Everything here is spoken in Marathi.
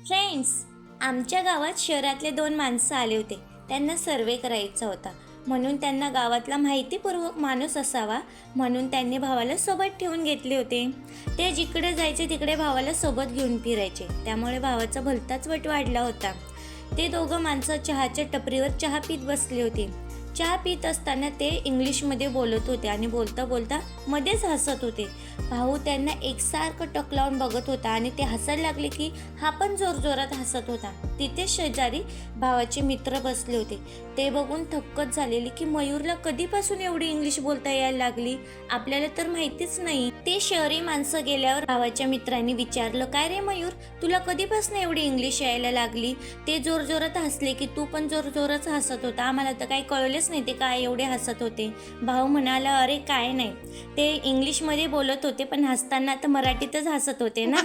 फ्रेंड्स, आमच्या गावात शहरातले 2 माणसं आले होते. त्यांना सर्वे करायचा होता, म्हणून त्यांना गावातला माहितीपूर्वक माणूस असावा म्हणून त्यांनी भावाला सोबत ठेवून घेतले होते. ते जिकडे जायचे तिकडे भावाला सोबत घेऊन फिरायचे, त्यामुळे भावाचा भलताच वट वाढला होता. ते दोघं माणसं चहाच्या टपरीवर चहा पीत बसले होते. चहा पीत असताना ते इंग्लिशमध्ये बोलत होते आणि बोलता बोलता मध्येच हसत होते. भाऊ त्यांना एकसारखं टक लावून बघत होता आणि ते हसायला लागले की हा पण जोरजोरात हसत होता. तिथे शेजारी भावाचे मित्र बसले होते. ते बघून थक्कच झालेली की मयूरला कधीपासून एवढी इंग्लिश बोलता यायला लागली, आपल्याला तर माहितीच नाही. ते शहरी माणसं गेल्यावर भावाच्या मित्रांनी विचारलं, काय रे मयूर, तुला कधीपासून एवढी इंग्लिश यायला लागली? ते जोरजोरात हसले की तू पण जोरजोरात हसत होता, आम्हाला तर काही कळलेच नाही ते काय एवढे हसत होते. भाऊ म्हणाला, अरे काय नाही, ते इंग्लिशमध्ये बोलत होते पण हसताना तर मराठीतच हसत होते ना.